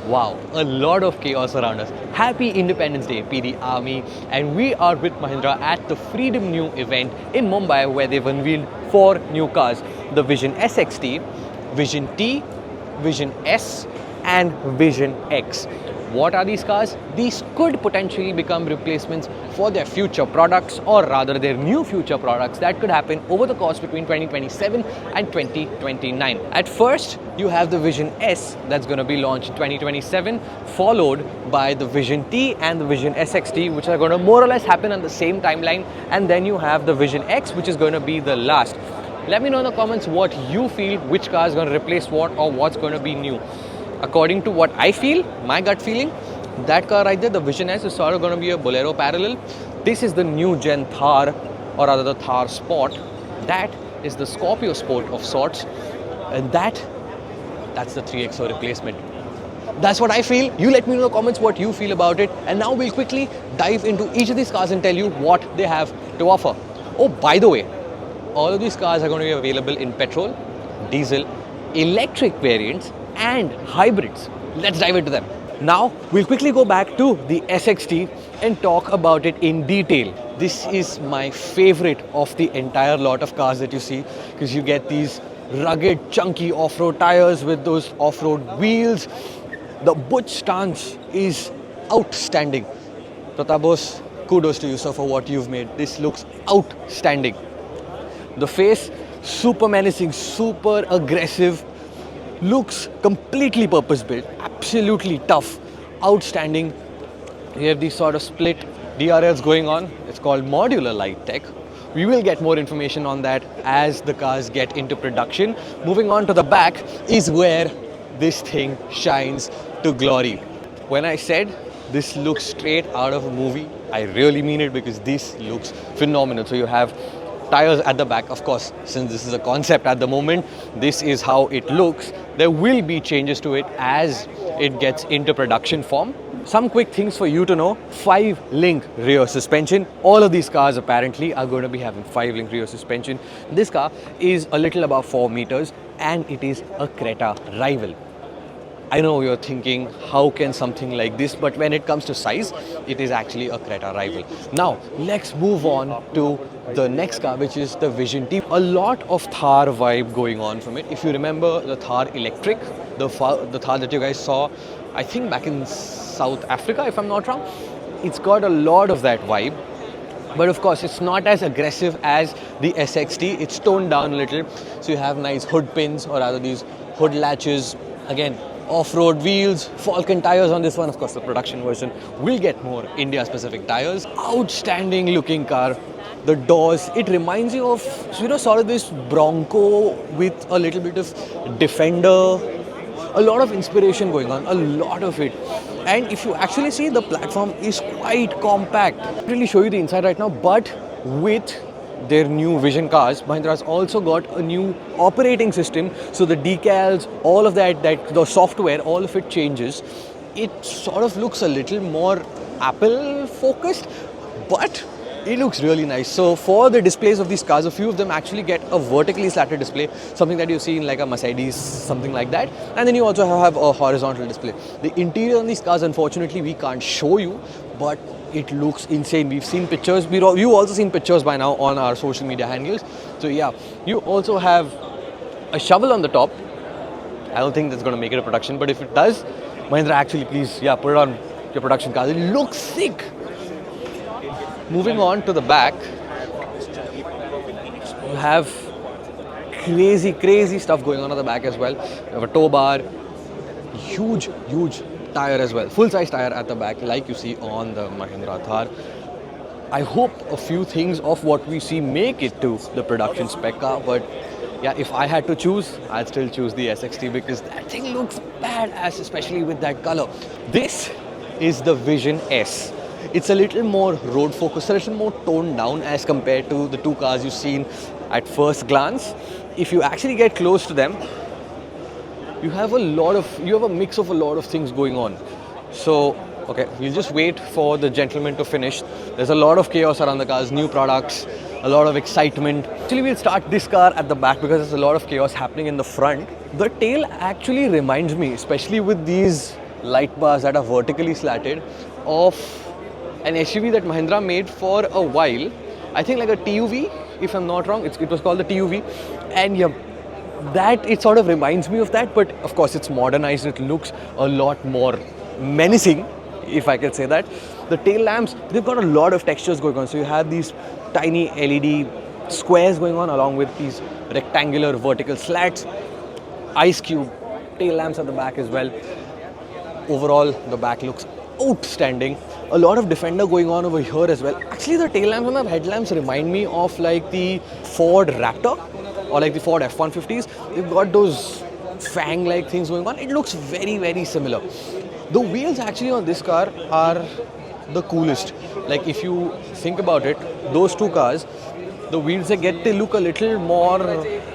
Wow, a lot of chaos around us. Happy Independence Day, PD Army, and we are with Mahindra at the Freedom New event in Mumbai where they've unveiled 4 new cars: the Vision.SXT, Vision.T, Vision.S and Vision.X. What are these cars? These could potentially become replacements for their future products, or rather their new future products that could happen over the course between 2027 and 2029. At first, you have the Vision.S that's going to be launched in 2027, followed by the Vision.T and the Vision.SXT, which are going to more or less happen on the same timeline, and then you have the Vision.X, which is going to be the last. Let me know in the comments what you feel, which car is going to replace what, or what's going to be new. According to what I feel, my gut feeling, that car right there, the Vision.S, is sort of going to be a Bolero parallel. This is the new gen Thar, or rather the Thar Sport. That is the Scorpio Sport of sorts, and that's the 3XO replacement. That's what I feel. You let me know in the comments what you feel about it, and now we'll quickly dive into each of these cars and tell you what they have to offer. Oh, by the way, all of these cars are going to be available in petrol, diesel, electric variants and hybrids. Let's dive into them. Now, we'll quickly go back to the SXT and talk about it in detail. This is my favorite of the entire lot of cars that you see, because you get these rugged, chunky off-road tires with those off-road wheels. The butch stance is outstanding. Pratabos, kudos to you, sir, for what you've made. This looks outstanding. The face, super menacing, super aggressive. Looks completely purpose-built, absolutely tough, outstanding. We have these sort of split DRLs going on. It's called modular light tech. We will get more information on that as the cars get into production. Moving on to the back is where this thing shines to glory. When I said this looks straight out of a movie, I really mean it, because this looks phenomenal. So you have tires at the back. Of course, since this is a concept at the moment, this is how it looks. There will be changes to it as it gets into production form. Some quick things for you to know: 5-link rear suspension. All of these cars apparently are going to be having 5-link rear suspension. This car is a little above 4 meters and it is a Creta-rival. I know you're thinking, how can something like this? But when it comes to size, it is actually a Creta-rival. Now, let's move on to the next car, which is the Vision.T. A lot of Thar vibe going on from it. If you remember the Thar Electric, the Thar that you guys saw, I think back in South Africa, if I'm not wrong, it's got a lot of that vibe. But of course, it's not as aggressive as the SXT. It's toned down a little. So you have nice hood pins, or rather these hood latches. Again, off-road wheels, Falcon tires on this one. Of course, the production version will get more India-specific tires. Outstanding looking car. The doors, it reminds you of, sort of this Bronco with a little bit of Defender. A lot of inspiration going on, a lot of it. And if you actually see, the platform is quite compact. I can't really show you the inside right now, but with their new Vision cars, Mahindra has also got a new operating system. So the decals, all of that, the software, all of it changes. It sort of looks a little more Apple focused, but it looks really nice. So for the displays of these cars, a few of them actually get a vertically slatted display, something that you see in like a Mercedes, something like that. And then you also have a horizontal display. The interior on these cars, unfortunately, we can't show you, but it looks insane. We've seen pictures. You've also seen pictures by now on our social media handles. So yeah, you also have a shovel on the top. I don't think that's going to make it a production, but if it does, Mahindra, actually, please, yeah, put it on your production cars. It looks sick. Moving on to the back, you have crazy stuff going on at the back as well. You have a tow bar, huge tire as well, full-size tire at the back, like you see on the Mahindra Thar. I hope a few things of what we see make it to the production spec car, but yeah, if I had to choose, I'd still choose the SXT, because that thing looks badass, especially with that color. This is the Vision.S. It's a little more road focused, a little more toned down as compared to the two cars you've seen at first glance. If you actually get close to them, you have a mix of a lot of things going on. So, okay, we'll just wait for the gentleman to finish. There's a lot of chaos around the cars, new products, a lot of excitement. Actually, we'll start this car at the back because there's a lot of chaos happening in the front. The tail actually reminds me, especially with these light bars that are vertically slatted of an SUV that Mahindra made for a while. I think like a TUV, if I'm not wrong. It was called the TUV. And yeah, that it sort of reminds me of that, but of course it's modernized. It looks a lot more menacing, if I can say that. The tail lamps, they've got a lot of textures going on. So you have these tiny LED squares going on along with these rectangular vertical slats, ice cube tail lamps at the back as well. Overall, the back looks outstanding. A lot of Defender going on over here as well. Actually, the tail lamps and the headlamps remind me of like the Ford Raptor or like the Ford F-150s. They've got those fang-like things going on. It looks very, very similar. The wheels actually on this car are the coolest. Like if you think about it, those two cars, the wheels they look a little more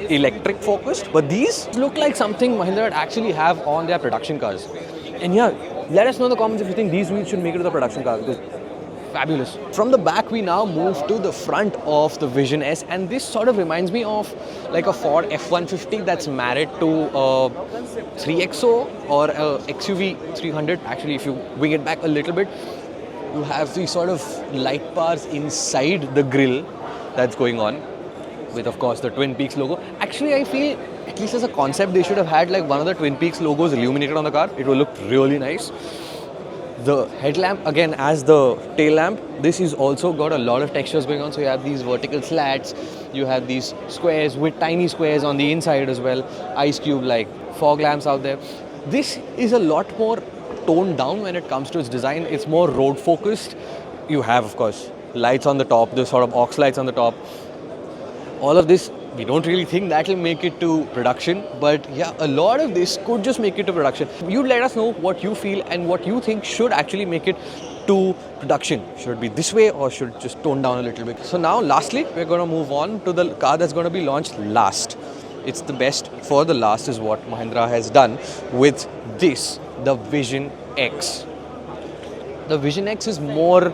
electric focused, but these look like something Mahindra would actually have on their production cars. And yeah, let us know in the comments if you think these wheels should make it to the production car, because fabulous. From the back we now move to the front of the Vision.S, and this sort of reminds me of like a Ford F-150 that's married to a 3XO or a XUV 300. Actually, if you wing it back a little bit, you have these sort of light bars inside the grille that's going on with, of course, the Twin Peaks logo. Actually, I feel, at least as a concept, they should have had like one of the Twin Peaks logos illuminated on the car. It will look really nice. The headlamp, again, as the tail lamp, this is also got a lot of textures going on. So you have these vertical slats, you have these squares with tiny squares on the inside as well, ice cube like fog lamps out there. This is a lot more toned down when it comes to its design. It's more road focused. You have, of course, lights on the top, the sort of aux lights on the top. All of this, we don't really think that will make it to production, but yeah, a lot of this could just make it to production. You let us know what you feel and what you think should actually make it to production. Should it be this way or should it just tone down a little bit? So now, lastly, we're going to move on to the car that's going to be launched last. It's the best for the last is what Mahindra has done with this, the Vision.X. The Vision.X is more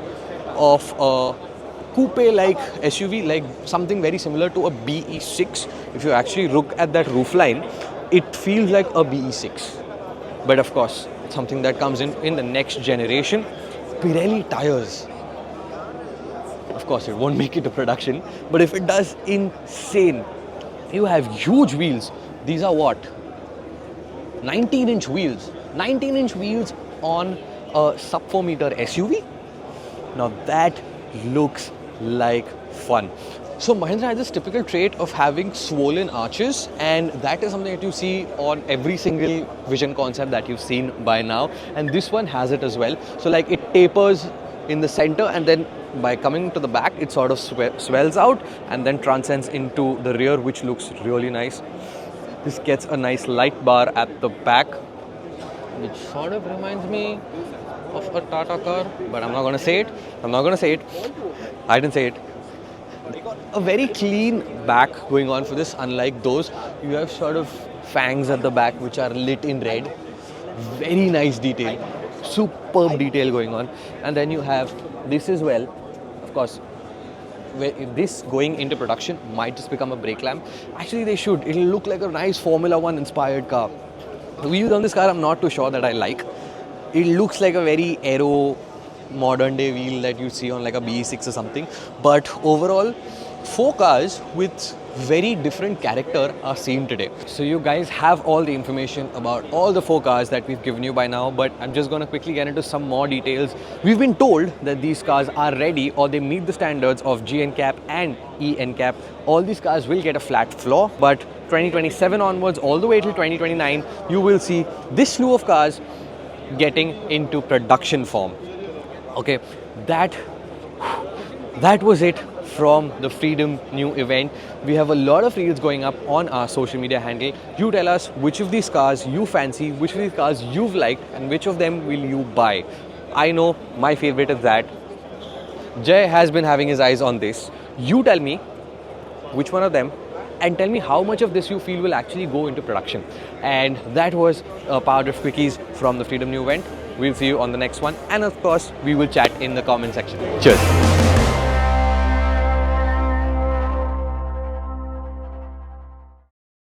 of a coupe-like SUV, like something very similar to a BE6. If you actually look at that roofline, it feels like a BE6. But of course, something that comes in the next generation. Pirelli tires. Of course, it won't make it to production, but if it does, insane. You have huge wheels. These are what? 19-inch wheels. 19-inch wheels on a sub 4 meter SUV. Now that looks like fun. So Mahindra has this typical trait of having swollen arches, and that is something that you see on every single Vision concept that you've seen by now, and this one has it as well. So like it tapers in the center, and then by coming to the back it sort of swells out and then transcends into the rear, which looks really nice. This gets a nice light bar at the back, which sort of reminds me of a Tata car, but I'm not going to say it. I didn't say it. A very clean back going on for this, unlike those. You have sort of fangs at the back which are lit in red. Very nice detail, superb detail going on. And then you have this as well. Of course, this going into production might just become a brake lamp. Actually, they should. It'll look like a nice Formula 1 inspired car. The wheels on this car, I'm not too sure that I like. It looks like a very aero modern day wheel that you see on like a BE6 or something. But overall, 4 cars with very different character are seen today. So you guys have all the information about all the 4 cars that we've given you by now, but I'm just going to quickly get into some more details. We've been told that these cars are ready, or they meet the standards of G NCAP and E NCAP. All these cars will get a flat floor, but 2027 onwards all the way till 2029, you will see this slew of cars getting into production form. Okay, that was it from the Freedom New event. We have a lot of reels going up on our social media handle. You tell us which of these cars you fancy, which of these cars you've liked, and which of them will you buy. I know my favorite is that. Jay has been having his eyes on this. You tell me which one of them, and tell me how much of this you feel will actually go into production. And that was PowerDrift Quickies from the Freedom New event. We'll see you on the next one, and of course we will chat in the comment section. Cheers.